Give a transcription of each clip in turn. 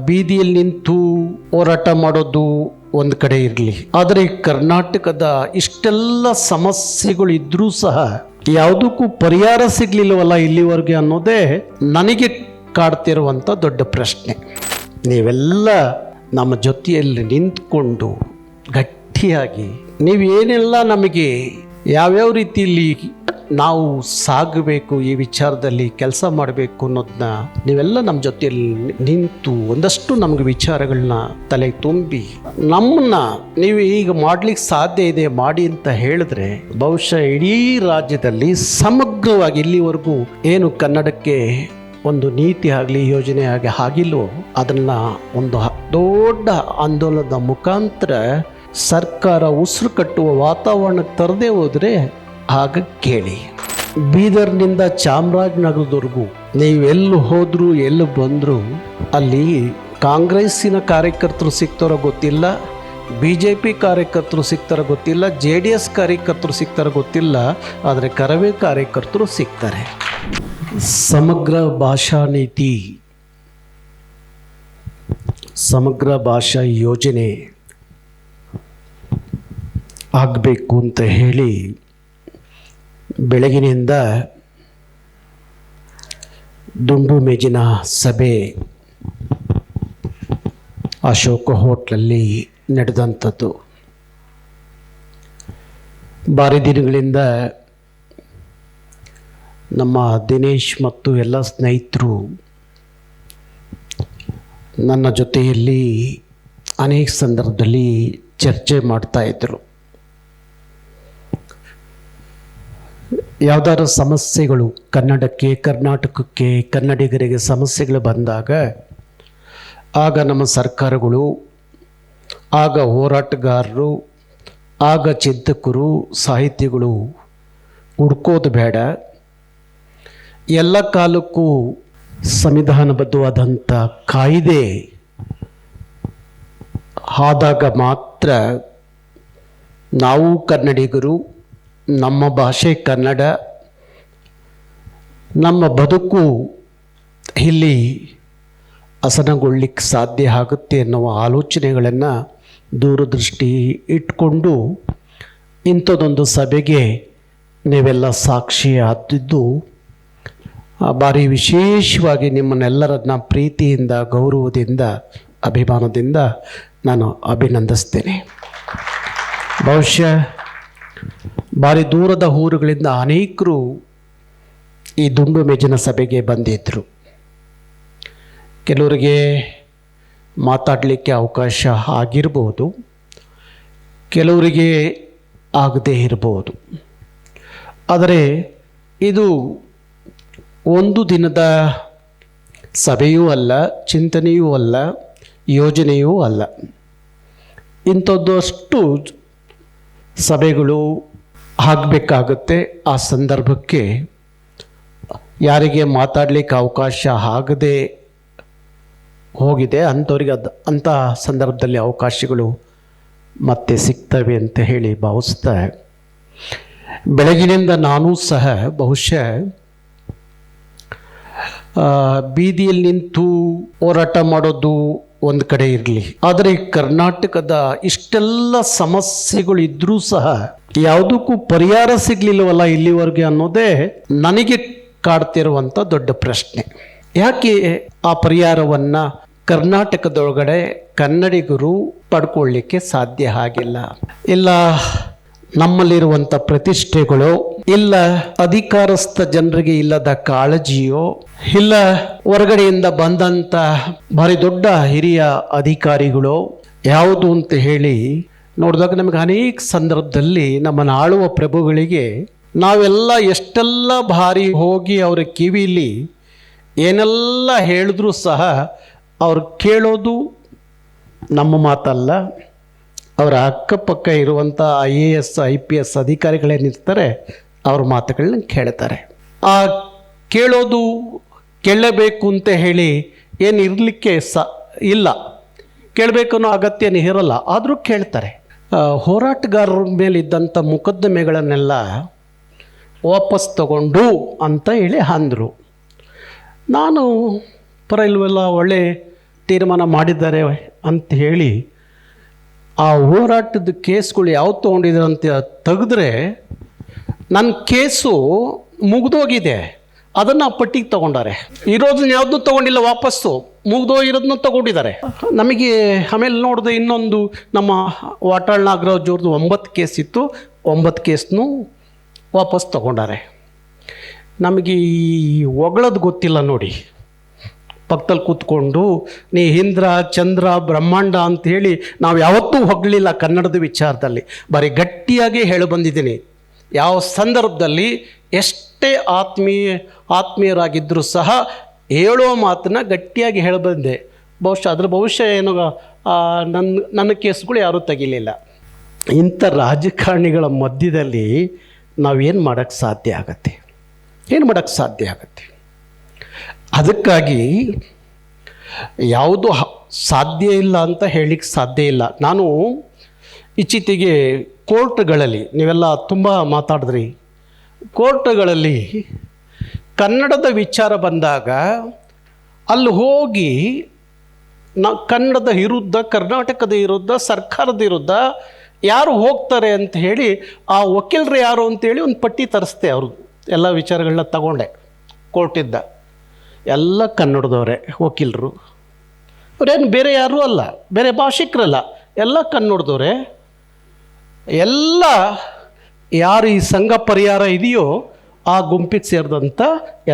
ಬೀದಿಯಲ್ಲಿ ನಿಂತು ಹೋರಾಟ ಮಾಡೋದು ಒಂದು ಕಡೆ ಇರಲಿ, ಆದರೆ ಕರ್ನಾಟಕದ ಇಷ್ಟೆಲ್ಲ ಸಮಸ್ಯೆಗಳು ಇದ್ರೂ ಸಹ ಯಾವುದಕ್ಕೂ ಪರಿಹಾರ ಸಿಗ್ಲಿಲ್ಲವಲ್ಲ ಇಲ್ಲಿವರೆಗೆ ಅನ್ನೋದೇ ನನಗೆ ಕಾಡ್ತಿರುವಂಥ ದೊಡ್ಡ ಪ್ರಶ್ನೆ. ನೀವೆಲ್ಲ ನಮ್ಮ ಜೊತೆಯಲ್ಲಿ ನಿಂತ್ಕೊಂಡು ಗಟ್ಟಿಯಾಗಿ ನೀವೇನೆಲ್ಲ ನಮಗೆ ಯಾವ್ಯಾವ ರೀತಿಯಲ್ಲಿ ನಾವು ಸಾಗಬೇಕು, ಈ ವಿಚಾರದಲ್ಲಿ ಕೆಲಸ ಮಾಡಬೇಕು ಅನ್ನೋದನ್ನ ನೀವೆಲ್ಲ ನಮ್ಮ ಜೊತೆಯಲ್ಲಿ ನಿಂತು ಒಂದಷ್ಟು ನಮಗೆ ವಿಚಾರಗಳನ್ನ ತಲೆ ತುಂಬಿ ನಮ್ಮನ್ನ ನೀವು ಈಗ ಮಾಡ್ಲಿಕ್ಕೆ ಸಾಧ್ಯ ಇದೆ ಮಾಡಿ ಅಂತ ಹೇಳಿದ್ರೆ ಬಹುಶಃ ಇಡೀ ರಾಜ್ಯದಲ್ಲಿ ಸಮಗ್ರವಾಗಿ ಇಲ್ಲಿವರೆಗೂ ಏನು ಕನ್ನಡಕ್ಕೆ ಒಂದು ನೀತಿ ಆಗಲಿ ಯೋಜನೆ ಆಗಿ ಆಗಿಲ್ಲವೋ ಅದನ್ನು ಒಂದು ದೊಡ್ಡ ಆಂದೋಲನದ ಮುಖಾಂತರ ಸರ್ಕಾರ ಉಸಿರು ಕಟ್ಟುವ ವಾತಾವರಣಕ್ಕೆ ತರದೇ ಹೋದರೆ ಆಗ ಕೇಳಿ. ಬೀದರ್ನಿಂದ ಚಾಮರಾಜನಗರದವರೆಗೂ ನೀವೆಲ್ಲಿ ಹೋದರೂ ಎಲ್ಲಿ ಬಂದರೂ ಅಲ್ಲಿ ಕಾಂಗ್ರೆಸ್ಸಿನ ಕಾರ್ಯಕರ್ತರು ಸಿಗ್ತಾರೋ ಗೊತ್ತಿಲ್ಲ, BJP ಕಾರ್ಯಕರ್ತರು ಸಿಗ್ತಾರೋ ಗೊತ್ತಿಲ್ಲ, JDS ಕಾರ್ಯಕರ್ತರು ಸಿಗ್ತಾರೋ ಗೊತ್ತಿಲ್ಲ, ಆದರೆ ಕರವೇ ಕಾರ್ಯಕರ್ತರು ಸಿಗ್ತಾರೆ. ಸಮಗ್ರ ಭಾಷಾ ನೀತಿ, ಸಮಗ್ರ ಭಾಷಾ ಯೋಜನೆ ಆಗಬೇಕು ಅಂತ ಹೇಳಿ ಬೆಳಗಿನಿಂದ ದುಂಡು ಮೇಜಿನ ಸಭೆ ಅಶೋಕ ಹೋಟ್ಲಲ್ಲಿ ನಡೆದಂಥದ್ದು. ಭಾರಿ ದಿನಗಳಿಂದ ನಮ್ಮ ದಿನೇಶ್ ಮತ್ತು ಎಲ್ಲ ಸ್ನೇಹಿತರು ನನ್ನ ಜೊತೆಯಲ್ಲಿ ಅನೇಕ ಸಂದರ್ಭದಲ್ಲಿ ಚರ್ಚೆ ಮಾಡ್ತಾಯಿದ್ರು. ಯಾವುದಾದ್ರು ಸಮಸ್ಯೆಗಳು ಕನ್ನಡಕ್ಕೆ, ಕರ್ನಾಟಕಕ್ಕೆ, ಕನ್ನಡಿಗರಿಗೆ ಸಮಸ್ಯೆಗಳು ಬಂದಾಗ ಆಗ ನಮ್ಮ ಸರ್ಕಾರಗಳು, ಆಗ ಹೋರಾಟಗಾರರು, ಆಗ ಚಿಂತಕರು, ಸಾಹಿತಿಗಳು ಹುಡ್ಕೋದು ಬೇಡ, ಎಲ್ಲ ಕಾಲಕ್ಕೂ ಸಂವಿಧಾನಬದ್ಧವಾದಂಥ ಕಾಯ್ದೆ ಆದಾಗ ಮಾತ್ರ ನಾವು ಕನ್ನಡಿಗರು, ನಮ್ಮ ಭಾಷೆ ಕನ್ನಡ, ನಮ್ಮ ಬದುಕು ಇಲ್ಲಿ ಹಸನಗೊಳ್ಳಿಕ್ಕೆ ಸಾಧ್ಯ ಆಗುತ್ತೆ ಎನ್ನುವ ಆಲೋಚನೆಗಳನ್ನು ದೂರದೃಷ್ಟಿ ಇಟ್ಕೊಂಡು ಇಂಥದ್ದೊಂದು ಸಭೆಗೆ ನೀವೆಲ್ಲ ಸಾಕ್ಷಿ ಆದಿದ್ದು ಭಾರಿ ವಿಶೇಷವಾಗಿ ನಿಮ್ಮನ್ನೆಲ್ಲರನ್ನ ಪ್ರೀತಿಯಿಂದ, ಗೌರವದಿಂದ, ಅಭಿಮಾನದಿಂದ ನಾನು ಅಭಿನಂದಿಸ್ತೇನೆ. ಬಹುಶಃ ಭಾರಿ ದೂರದ ಊರುಗಳಿಂದ ಅನೇಕರು ಈ ದುಂಡು ಮೇಜಿನ ಸಭೆಗೆ ಬಂದಿದ್ದರು. ಕೆಲವರಿಗೆ ಮಾತಾಡಲಿಕ್ಕೆ ಅವಕಾಶ ಆಗಿರ್ಬೋದು, ಕೆಲವರಿಗೆ ಆಗದೇ ಇರ್ಬೋದು. ಆದರೆ ಇದು ಒಂದು ದಿನದ ಸಭೆಯೂ ಅಲ್ಲ, ಚಿಂತನೆಯೂ ಅಲ್ಲ, ಯೋಜನೆಯೂ ಅಲ್ಲ. ಇಂಥದ್ದಷ್ಟು ಸಭೆಗಳು ಆಗಬೇಕಾಗುತ್ತೆ. ಆ ಸಂದರ್ಭಕ್ಕೆ ಯಾರಿಗೆ ಮಾತಾಡಲಿಕ್ಕೆ ಅವಕಾಶ ಆಗದೆ ಹೋಗಿದೆ ಅಂಥವ್ರಿಗೆ ಅಂಥ ಸಂದರ್ಭದಲ್ಲಿ ಅವಕಾಶಗಳು ಮತ್ತೆ ಸಿಗ್ತವೆ ಅಂತ ಹೇಳಿ ಭಾವಿಸ್ತಾ ಬೆಳಗಿನಿಂದ ನಾನೂ ಸಹ ಬಹುಶಃ ಬೀದಿಯಲ್ಲಿ ನಿಂತು ಹೋರಾಟ ಮಾಡೋದು ಒಂದು ಕಡೆ ಇರಲಿ, ಆದರೆ ಕರ್ನಾಟಕದ ಇಷ್ಟೆಲ್ಲ ಸಮಸ್ಯೆಗಳು ಇದ್ರೂ ಸಹ ಯಾವುದಕ್ಕೂ ಪರಿಹಾರ ಸಿಗ್ಲಿಲ್ಲವಲ್ಲ ಇಲ್ಲಿವರೆಗೆ ಅನ್ನೋದೇ ನನಗೆ ಕಾಡ್ತಿರುವಂಥ ದೊಡ್ಡ ಪ್ರಶ್ನೆ. ಯಾಕೆ ಆ ಪರಿಹಾರವನ್ನು ಕರ್ನಾಟಕದೊಳಗಡೆ ಕನ್ನಡಿಗರು ಪಡ್ಕೊಳ್ಳಿಕ್ಕೆ ಸಾಧ್ಯ ಆಗಿಲ್ಲ? ಇಲ್ಲ ನಮ್ಮಲ್ಲಿರುವಂಥ ಪ್ರತಿಷ್ಠೆಗಳು, ಇಲ್ಲ ಅಧಿಕಾರಸ್ಥ ಜನರಿಗೆ ಇಲ್ಲದ ಕಾಳಜಿಯೋ, ಇಲ್ಲ ಹೊರಗಡೆಯಿಂದ ಬಂದಂಥ ಭಾರಿ ದೊಡ್ಡ ಹಿರಿಯ ಅಧಿಕಾರಿಗಳು ಯಾವುದು ಅಂತ ಹೇಳಿ ನೋಡಿದಾಗ ನಮಗೆ ಅನೇಕ ಸಂದರ್ಭದಲ್ಲಿ ನಮ್ಮನ್ನು ಆಳುವ ಪ್ರಭುಗಳಿಗೆ ನಾವೆಲ್ಲ ಎಷ್ಟೆಲ್ಲ ಬಾರಿ ಹೋಗಿ ಅವರ ಕಿವಿಲಿ ಏನೆಲ್ಲ ಹೇಳಿದ್ರೂ ಸಹ ಅವ್ರು ಕೇಳೋದು ನಮ್ಮ ಮಾತಲ್ಲ, ಅವರ ಅಕ್ಕಪಕ್ಕ ಇರುವಂಥ IAS IPS ಅಧಿಕಾರಿಗಳೇನಿರ್ತಾರೆ ಅವ್ರ ಮಾತುಗಳನ್ನ ಕೇಳ್ತಾರೆ. ಆ ಕೇಳೋದು ಕೇಳಲೇಬೇಕು ಅಂತ ಹೇಳಿ ಏನು ಇರಲಿಕ್ಕೆ ಇಲ್ಲ, ಕೇಳಬೇಕು ಅನ್ನೋ ಅಗತ್ಯನೇ ಇರಲ್ಲ, ಆದರೂ ಕೇಳ್ತಾರೆ. ಹೋರಾಟಗಾರರ ಮೇಲಿದ್ದಂಥ ಮೊಕದ್ದಮೆಗಳನ್ನೆಲ್ಲ ವಾಪಸ್ ತಗೊಂಡು ಅಂತ ಹೇಳಿ ಅಂದರು. ನಾನು ಪರ ಇಲ್ವಲ್ಲ, ಒಳ್ಳೆ ತೀರ್ಮಾನ ಮಾಡಿದ್ದಾರೆ ಅಂತ ಹೇಳಿ ಆ ಹೋರಾಟದ ಕೇಸ್ಗಳು ಯಾವ್ದು ತೊಗೊಂಡಿದ್ದಾರೆ ಅಂತ ತೆಗೆದ್ರೆ ನನ್ನ ಕೇಸು ಮುಗಿದೋಗಿದೆ, ಅದನ್ನು ಪಟ್ಟಿಗೆ ತೊಗೊಂಡಾರೆ. ಇರೋದನ್ನ ಯಾವುದೂ ತೊಗೊಂಡಿಲ್ಲ, ವಾಪಸ್ಸು ಮುಗಿದೋಗಿರೋದನ್ನ ತೊಗೊಂಡಿದ್ದಾರೆ. ನಮಗೆ ಆಮೇಲೆ ನೋಡಿದೆ ಇನ್ನೊಂದು ನಮ್ಮ ವಾಟಾಳ್ ನಾಗರಾಜ್ ಅವ್ರದ್ದು 9 ಕೇಸ್ ಇತ್ತು, 9 ಕೇಸ್ನೂ ವಾಪಸ್ ತೊಗೊಂಡಾರೆ. ನಮಗೆ ಈ ಹೊಗಳೋದು ಗೊತ್ತಿಲ್ಲ ನೋಡಿ. ಪಕ್ಕದಲ್ಲಿ ಕೂತ್ಕೊಂಡು ನೀ ಇಂದ್ರ ಚಂದ್ರ ಬ್ರಹ್ಮಾಂಡ ಅಂಥೇಳಿ ನಾವು ಯಾವತ್ತೂ ಹೊಗಳಿಲ್ಲ ಕನ್ನಡದ ವಿಚಾರದಲ್ಲಿ. ಬರೀ ಗಟ್ಟಿಯಾಗಿ ಹೇಳಿ ಬಂದಿದ್ದೀನಿ. ಯಾವ ಸಂದರ್ಭದಲ್ಲಿ ಎಷ್ಟೇ ಆತ್ಮೀಯರಾಗಿದ್ದರೂ ಸಹ ಹೇಳೋ ಮಾತನ್ನ ಗಟ್ಟಿಯಾಗಿ ಹೇಳಿ ಬಂದೆ. ಬಹುಶಃ ಏನು ನನ್ನ ಕೇಸ್ಗಳು ಯಾರೂ ತೆಗಿಲಿಲ್ಲ. ಇಂಥ ರಾಜಕಾರಣಿಗಳ ಮಧ್ಯದಲ್ಲಿ ನಾವೇನು ಮಾಡೋಕ್ಕೆ ಸಾಧ್ಯ ಆಗತ್ತೆ? ಏನು ಮಾಡೋಕ್ಕೆ ಸಾಧ್ಯ ಆಗತ್ತೆ? ಅದಕ್ಕಾಗಿ ಯಾವುದು ಸಾಧ್ಯ ಇಲ್ಲ ಅಂತ ಹೇಳಲಿಕ್ಕೆ ಸಾಧ್ಯ ಇಲ್ಲ. ನಾನು ಇತ್ತೀಚೆಗೆ ಕೋರ್ಟ್ಗಳಲ್ಲಿ, ನೀವೆಲ್ಲ ತುಂಬ ಮಾತಾಡಿದ್ರಿ, ಕೋರ್ಟ್ಗಳಲ್ಲಿ ಕನ್ನಡದ ವಿಚಾರ ಬಂದಾಗ ಅಲ್ಲಿ ಹೋಗಿ ಕನ್ನಡದ ವಿರುದ್ಧ, ಕರ್ನಾಟಕದ ವಿರುದ್ಧ, ಸರ್ಕಾರದ ವಿರುದ್ಧ ಯಾರು ಹೋಗ್ತಾರೆ ಅಂತ ಹೇಳಿ ಆ ವಕೀಲರು ಯಾರು ಅಂತೇಳಿ ಒಂದು ಪಟ್ಟಿ ತರಿಸ್ದೆ. ಅವ್ರದ್ದು ಎಲ್ಲ ವಿಚಾರಗಳನ್ನ ತಗೊಂಡೆ. ಕೋರ್ಟಿದ್ದ ಎಲ್ಲ ಕನ್ನಡದವರೇ ವಕೀಲರು. ಅವರೇನು ಬೇರೆ ಯಾರೂ ಅಲ್ಲ, ಬೇರೆ ಭಾಷಿಕರಲ್ಲ, ಎಲ್ಲ ಕನ್ನಡದವರೇ. ಎಲ್ಲ ಯಾರು ಈ ಸಂಘ ಪರಿಹಾರ ಇದೆಯೋ ಆ ಗುಂಪಿಗೆ ಸೇರಿದಂಥ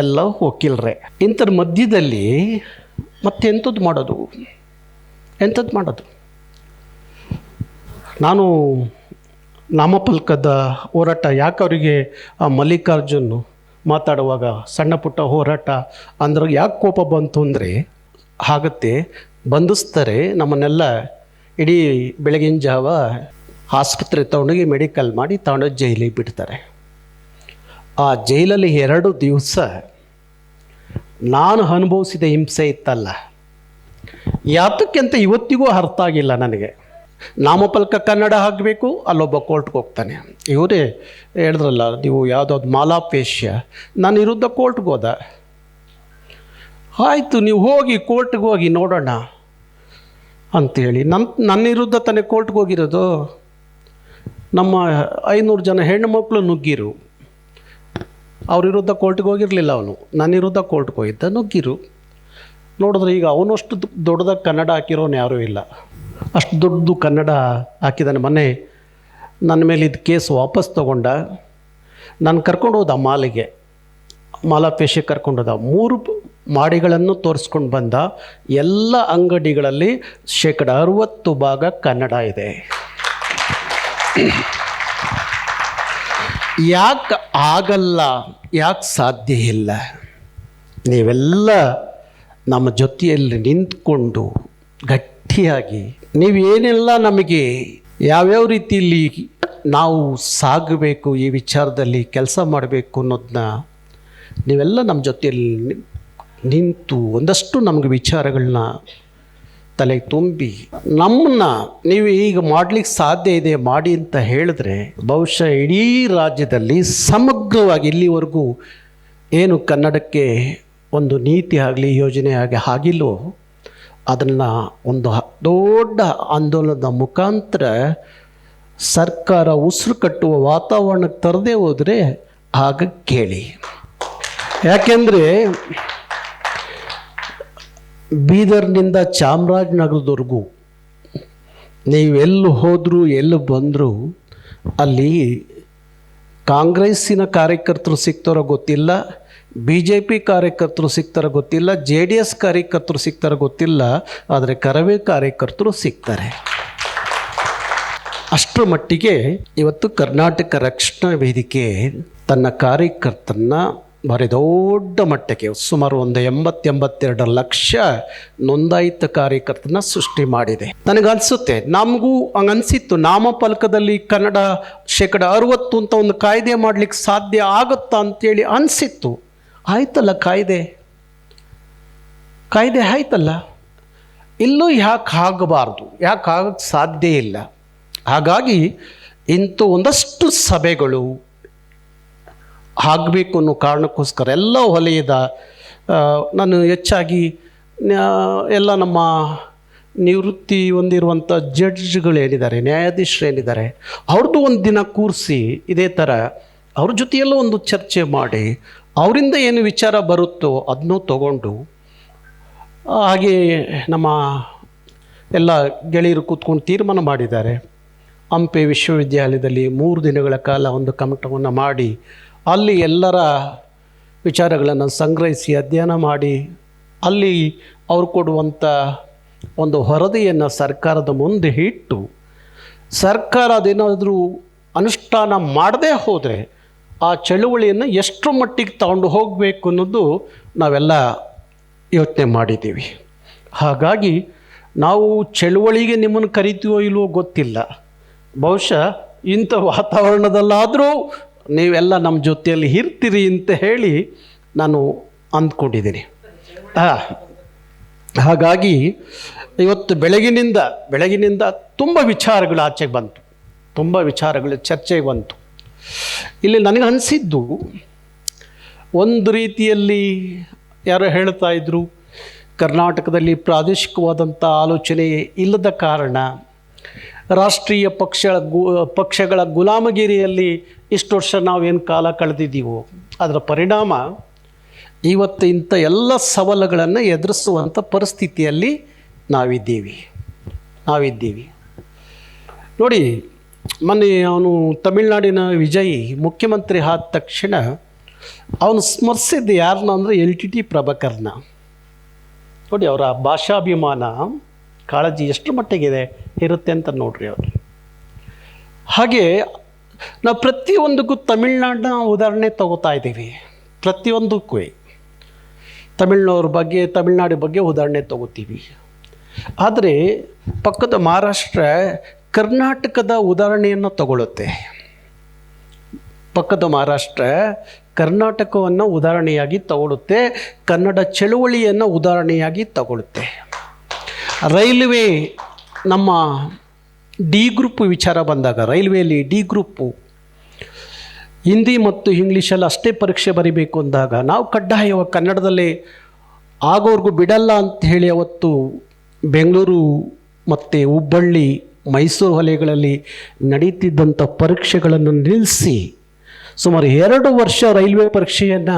ಎಲ್ಲ ವಕೀಲರೇ. ಇಂಥರ ಮಧ್ಯದಲ್ಲಿ ಮತ್ತೆಂಥದ್ದು ಮಾಡೋದು? ನಾನು ನಾಮಫಲಕದ ಹೋರಾಟ ಯಾಕೆ ಅವರಿಗೆ ಆ ಮಲ್ಲಿಕಾರ್ಜುನ್ ಮಾತಾಡುವಾಗ ಸಣ್ಣ ಪುಟ್ಟ ಹೋರಾಟ ಅಂದ್ರೆ ಯಾಕೆ ಕೋಪ ಬಂತು ಅಂದರೆ, ಆಗುತ್ತೆ, ಬಂಧಿಸ್ತಾರೆ ನಮ್ಮನ್ನೆಲ್ಲ. ಇಡೀ ಬೆಳಗಿನ ಜಾವ ಆಸ್ಪತ್ರೆ ತಗೊಂಡೋಗಿ ಮೆಡಿಕಲ್ ಮಾಡಿ ತಗೊಂಡೋಗಿ ಜೈಲಿಗೆ ಬಿಡ್ತಾರೆ. ಆ ಜೈಲಲ್ಲಿ 2 ದಿವಸ ನಾನು ಅನುಭವಿಸಿದ ಹಿಂಸೆ ಇತ್ತಲ್ಲ, ಯಾತಕ್ಕೆ ಅಂತ ಇವತ್ತಿಗೂ ಅರ್ಥ ಆಗಿಲ್ಲ ನನಗೆ. ನಾಮಫಲಕ ಕನ್ನಡ ಆಗಬೇಕು, ಅಲ್ಲೊಬ್ಬ ಕೋರ್ಟ್ಗೆ ಹೋಗ್ತಾನೆ. ಇವರೇ ಹೇಳಿದ್ರಲ್ಲ, ನೀವು ಯಾವುದಾದ್ರು ಮಾಲಾಪೇಶ್ಯ, ನನ್ನ ವಿರುದ್ಧ ಕೋರ್ಟ್ಗೆ ಹೋದ. ಆಯಿತು, ನೀವು ಹೋಗಿ ಕೋರ್ಟ್ಗೆ ಹೋಗಿ ನೋಡೋಣ ಅಂಥೇಳಿ ನನ್ನ ವಿರುದ್ಧ ತಾನೇ ಕೋರ್ಟ್ಗೆ ಹೋಗಿರೋದು. ನಮ್ಮ 500 ಜನ ಹೆಣ್ಣು ಮಕ್ಕಳು ನುಗ್ಗಿರು. ಅವ್ರ ವಿರುದ್ಧ ಕೋರ್ಟ್ಗೆ ಹೋಗಿರಲಿಲ್ಲ, ಅವನು ನನ್ನ ವಿರುದ್ಧ ಕೋರ್ಟ್ಗೆ ಹೋಗಿದ್ದ, ನುಗ್ಗಿರು. ನೋಡಿದ್ರೆ ಈಗ ಅವನಷ್ಟು ದೊಡ್ಡದಾಗಿ ಕನ್ನಡ ಹಾಕಿರೋನು ಯಾರೂ ಇಲ್ಲ. ಅಷ್ಟು ದೊಡ್ಡದು ಕನ್ನಡ ಹಾಕಿದ್ದಾನೆ. ಮೊನ್ನೆ ನನ್ನ ಮೇಲೆ ಇದು ಕೇಸ್ ವಾಪಸ್ ತೊಗೊಂಡ. ನಾನು ಕರ್ಕೊಂಡು ಹೋದ ಮಾಲಾಪೇಶಿಗೆ ಕರ್ಕೊಂಡೋದ. 3 ಮಾಡಿಗಳನ್ನು ತೋರಿಸ್ಕೊಂಡು ಬಂದ. ಎಲ್ಲ ಅಂಗಡಿಗಳಲ್ಲಿ 60% ಕನ್ನಡ ಇದೆ. ಯಾಕೆ ಆಗಲ್ಲ? ಯಾಕೆ ಸಾಧ್ಯ ಇಲ್ಲ? ನೀವೆಲ್ಲ ನಮ್ಮ ಜೊತೆಯಲ್ಲಿ ನಿಂತ್ಕೊಂಡು ಗಟ್ಟಿಯಾಗಿ ನೀವೇನೆಲ್ಲ ನಮಗೆ ಯಾವ್ಯಾವ ರೀತಿಯಲ್ಲಿ ನಾವು ಸಾಗಬೇಕು, ಈ ವಿಚಾರದಲ್ಲಿ ಕೆಲಸ ಮಾಡಬೇಕು ಅನ್ನೋದನ್ನ ನೀವೆಲ್ಲ ನಮ್ಮ ಜೊತೆಯಲ್ಲಿ ನಿಂತು ಒಂದಷ್ಟು ನಮಗೆ ವಿಚಾರಗಳನ್ನ ತಲೆಗೆ ತುಂಬಿ ನಮ್ಮನ್ನ ನೀವು ಈಗ ಮಾಡಲಿಕ್ಕೆ ಸಾಧ್ಯ ಇದೆ ಮಾಡಿ ಅಂತ ಹೇಳಿದ್ರೆ, ಬಹುಶಃ ಇಡೀ ರಾಜ್ಯದಲ್ಲಿ ಸಮಗ್ರವಾಗಿ ಇಲ್ಲಿವರೆಗೂ ಏನು ಕನ್ನಡಕ್ಕೆ ಒಂದು ನೀತಿ ಆಗಲಿ ಯೋಜನೆ ಆಗಿಲ್ಲೋ ಅದನ್ನು ಒಂದು ದೊಡ್ಡ ಆಂದೋಲನದ ಮುಖಾಂತರ ಸರ್ಕಾರ ಉಸಿರು ಕಟ್ಟುವ ವಾತಾವರಣಕ್ಕೆ ತರದೇ ಹೋದರೆ ಆಗ ಕೇಳಿ. ಯಾಕೆಂದರೆ ಬೀದರ್ನಿಂದ ಚಾಮರಾಜನಗರದವರೆಗೂ ನೀವೆಲ್ಲಿ ಹೋದರೂ ಎಲ್ಲಿ ಬಂದರೂ ಅಲ್ಲಿ ಕಾಂಗ್ರೆಸ್ಸಿನ ಕಾರ್ಯಕರ್ತರು ಸಿಗ್ತಾರೋ ಗೊತ್ತಿಲ್ಲ, BJP ಕಾರ್ಯಕರ್ತರು ಸಿಗ್ತಾರೋ ಗೊತ್ತಿಲ್ಲ, JDS ಕಾರ್ಯಕರ್ತರು ಸಿಗ್ತಾರೋ ಗೊತ್ತಿಲ್ಲ, ಆದರೆ ಕರವೇ ಕಾರ್ಯಕರ್ತರು ಸಿಗ್ತಾರೆ. ಅಷ್ಟರ ಮಟ್ಟಿಗೆ ಇವತ್ತು ಕರ್ನಾಟಕ ರಕ್ಷಣಾ ವೇದಿಕೆ ತನ್ನ ಕಾರ್ಯಕರ್ತರನ್ನ ಭಾರಿ ದೊಡ್ಡ ಮಟ್ಟಕ್ಕೆ ಸುಮಾರು ಒಂದು 82 ಲಕ್ಷ ನೋಂದಾಯಿತ ಕಾರ್ಯಕರ್ತರನ್ನ ಸೃಷ್ಟಿ ಮಾಡಿದೆ. ನನಗನ್ಸುತ್ತೆ, ನಮಗೂ ಹಂಗನ್ಸಿತ್ತು, ನಾಮಫಲಕದಲ್ಲಿ ಕನ್ನಡ 60% ಅಂತ ಒಂದು ಕಾಯ್ದೆ ಮಾಡಲಿಕ್ಕೆ ಸಾಧ್ಯ ಆಗುತ್ತಾ ಅಂತೇಳಿ ಅನಿಸಿತ್ತು. ಆಯ್ತಲ್ಲ, ಕಾಯ್ದೆ ಆಯ್ತಲ್ಲ, ಇಲ್ಲೂ ಯಾಕೆ ಆಗಬಾರ್ದು? ಯಾಕೆ ಆಗಕ್ಕೆ ಸಾಧ್ಯ ಇಲ್ಲ? ಹಾಗಾಗಿ ಇಂಥ ಒಂದಷ್ಟು ಸಭೆಗಳು ಆಗಬೇಕು ಅನ್ನೋ ಕಾರಣಕ್ಕೋಸ್ಕರ ಎಲ್ಲ ವಲಯದ ನಾನು ಹೆಚ್ಚಾಗಿ ಎಲ್ಲ ನಮ್ಮ ನಿವೃತ್ತಿ ಹೊಂದಿರುವಂಥ ಜಡ್ಜ್ಗಳೇನಿದ್ದಾರೆ, ನ್ಯಾಯಾಧೀಶರೇನಿದ್ದಾರೆ, ಅವ್ರದ್ದು ಒಂದು ದಿನ ಕೂರಿಸಿ ಇದೇ ಥರ ಅವ್ರ ಜೊತೆಯೆಲ್ಲ ಒಂದು ಚರ್ಚೆ ಮಾಡಿ ಅವರಿಂದ ಏನು ವಿಚಾರ ಬರುತ್ತೋ ಅದನ್ನೂ ತಗೊಂಡು, ಹಾಗೆ ನಮ್ಮ ಎಲ್ಲ ಗೆಳೆಯರು ಕೂತ್ಕೊಂಡು ತೀರ್ಮಾನ ಮಾಡಿದ್ದಾರೆ. ಹಂಪಿ ವಿಶ್ವವಿದ್ಯಾಲಯದಲ್ಲಿ 3 ದಿನಗಳ ಕಾಲ ಒಂದು ಕಮ್ಮಟವನ್ನು ಮಾಡಿ ಅಲ್ಲಿ ಎಲ್ಲರ ವಿಚಾರಗಳನ್ನು ಸಂಗ್ರಹಿಸಿ ಅಧ್ಯಯನ ಮಾಡಿ ಅಲ್ಲಿ ಅವರು ಕೊಡುವಂಥ ಒಂದು ವರದಿಯನ್ನು ಸರ್ಕಾರದ ಮುಂದೆ ಇಟ್ಟು, ಸರ್ಕಾರ ಅದೇನಾದರೂ ಅನುಷ್ಠಾನ ಮಾಡದೇ ಹೋದರೆ ಆ ಚಳುವಳಿಯನ್ನು ಎಷ್ಟು ಮಟ್ಟಿಗೆ ತಗೊಂಡು ಹೋಗಬೇಕು ಅನ್ನೋದು ನಾವೆಲ್ಲ ಯೋಚನೆ ಮಾಡಿದ್ದೀವಿ. ಹಾಗಾಗಿ ನಾವು ಚಳುವಳಿಗೆ ನಿಮ್ಮನ್ನು ಕರಿತೀವೋ ಇಲ್ವೋ ಗೊತ್ತಿಲ್ಲ, ಬಹುಶಃ ಇಂಥ ವಾತಾವರಣದಲ್ಲಾದರೂ ನೀವೆಲ್ಲ ನಮ್ಮ ಜೊತೆಯಲ್ಲಿ ಇರ್ತೀರಿ ಅಂತ ಹೇಳಿ ನಾನು ಅಂದ್ಕೊಂಡಿದ್ದೀನಿ. ಹಾಗಾಗಿ ಇವತ್ತು ಬೆಳಗಿನಿಂದ ತುಂಬ ವಿಚಾರಗಳು ಆಚೆಗೆ ಬಂತು, ತುಂಬ ವಿಚಾರಗಳು ಚರ್ಚೆಗೆ ಬಂತು. ಇಲ್ಲಿ ನನಗೆ ಅನಿಸಿದ್ದು, ಒಂದು ರೀತಿಯಲ್ಲಿ ಯಾರೋ ಹೇಳ್ತಾ ಇದ್ದರು, ಕರ್ನಾಟಕದಲ್ಲಿ ಪ್ರಾದೇಶಿಕವಾದಂಥ ಆಲೋಚನೆ ಇಲ್ಲದ ಕಾರಣ ರಾಷ್ಟ್ರೀಯ ಪಕ್ಷಗಳ ಗುಲಾಮಗಿರಿಯಲ್ಲಿ ಇಷ್ಟು ವರ್ಷ ನಾವೇನು ಕಾಲ ಕಳೆದಿದ್ದೀವೋ ಅದರ ಪರಿಣಾಮ ಇವತ್ತು ಇಂಥ ಎಲ್ಲ ಸವಾಲುಗಳನ್ನು ಎದುರಿಸುವಂಥ ಪರಿಸ್ಥಿತಿಯಲ್ಲಿ ನಾವಿದ್ದೀವಿ. ನೋಡಿ, ಮೊನ್ನೆ ಅವನು ತಮಿಳುನಾಡಿನ ವಿಜಯ್ ಮುಖ್ಯಮಂತ್ರಿ ಆದ ತಕ್ಷಣ ಅವನು ಸ್ಮರಿಸಿದ್ದು ಯಾರನ್ನ ಅಂದರೆ LTT ಪ್ರಭಾಕರ್ನ. ನೋಡಿ, ಅವರ ಭಾಷಾಭಿಮಾನ ಕಾಳಜಿ ಎಷ್ಟು ಮಟ್ಟಿಗಿದೆ ಇರುತ್ತೆ ಅಂತ ನೋಡ್ರಿ ಅವರು. ಹಾಗೆ ನಾವು ಪ್ರತಿಯೊಂದಕ್ಕೂ ತಮಿಳ್ನಾಡಿನ ಉದಾಹರಣೆ ತಗೋತಾ ಇದ್ದೀವಿ. ಪ್ರತಿಯೊಂದಕ್ಕೂ ತಮಿಳ್ನಾಡು ಬಗ್ಗೆ ಉದಾಹರಣೆ ತಗೋತೀವಿ. ಆದರೆ ಪಕ್ಕದ ಮಹಾರಾಷ್ಟ್ರ ಕರ್ನಾಟಕದ ಉದಾಹರಣೆಯನ್ನು ತಗೊಳ್ಳುತ್ತೆ. ಪಕ್ಕದ ಮಹಾರಾಷ್ಟ್ರ ಕರ್ನಾಟಕವನ್ನು ಉದಾಹರಣೆಯಾಗಿ ತಗೊಳ್ಳುತ್ತೆ, ಕನ್ನಡ ಚಳುವಳಿಯನ್ನು ಉದಾಹರಣೆಯಾಗಿ ತಗೊಳ್ಳುತ್ತೆ. ರೈಲ್ವೆ, ನಮ್ಮ ಡಿ ಗ್ರೂಪ್ ವಿಚಾರ ಬಂದಾಗ, ರೈಲ್ವೆಯಲ್ಲಿ ಡಿ ಗ್ರೂಪು ಹಿಂದಿ ಮತ್ತು ಇಂಗ್ಲೀಷಲ್ಲಿ ಅಷ್ಟೇ ಪರೀಕ್ಷೆ ಬರೀಬೇಕು ಅಂದಾಗ ನಾವು ಕಡ್ಡಾಯವಾಗಿ ಕನ್ನಡದಲ್ಲೇ ಆಗೋರ್ಗೂ ಬಿಡಲ್ಲ ಅಂತ ಹೇಳಿ ಅವತ್ತು ಬೆಂಗಳೂರು ಮತ್ತು ಹುಬ್ಬಳ್ಳಿ, ಮೈಸೂರು ವಲಯಗಳಲ್ಲಿ ನಡೀತಿದ್ದಂಥ ಪರೀಕ್ಷೆಗಳನ್ನು ನಿಲ್ಲಿಸಿ ಸುಮಾರು 2 ವರ್ಷ ರೈಲ್ವೆ ಪರೀಕ್ಷೆಯನ್ನು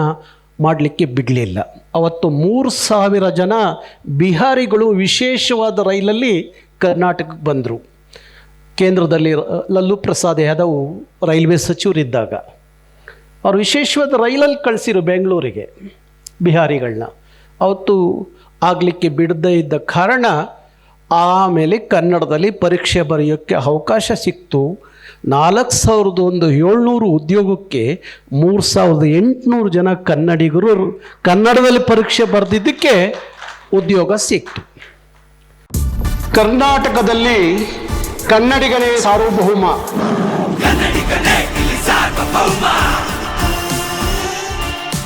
ಮಾಡಲಿಕ್ಕೆ ಬಿಡಲಿಲ್ಲ. ಅವತ್ತು 3,000 ಜನ ಬಿಹಾರಿಗಳು ವಿಶೇಷವಾದ ರೈಲಲ್ಲಿ ಕರ್ನಾಟಕಕ್ಕೆ ಬಂದರು. ಕೇಂದ್ರದಲ್ಲಿ ಲಲ್ಲೂ ಪ್ರಸಾದ್ ಯಾದವ್ ರೈಲ್ವೆ ಸಚಿವರಿದ್ದಾಗ ಅವರು ವಿಶೇಷವಾದ ರೈಲಲ್ಲಿ ಕಳಿಸಿರು ಬೆಂಗಳೂರಿಗೆ ಬಿಹಾರಿಗಳನ್ನ. ಅವತ್ತು ಆಗಲಿಕ್ಕೆ ಬಿಡದೇ ಇದ್ದ ಕಾರಣ ಆಮೇಲೆ ಕನ್ನಡದಲ್ಲಿ ಪರೀಕ್ಷೆ ಬರೆಯೋಕ್ಕೆ ಅವಕಾಶ ಸಿಕ್ತು. 4,700 ಉದ್ಯೋಗಕ್ಕೆ 3,800 ಜನ ಕನ್ನಡಿಗರು ಕನ್ನಡದಲ್ಲಿ ಪರೀಕ್ಷೆ ಬರೆದಿದ್ದಕ್ಕೆ ಉದ್ಯೋಗ ಸಿಕ್ತು. ಕರ್ನಾಟಕದಲ್ಲಿ ಕನ್ನಡಿಗನೇ ಸಾರ್ವಭೌಮ.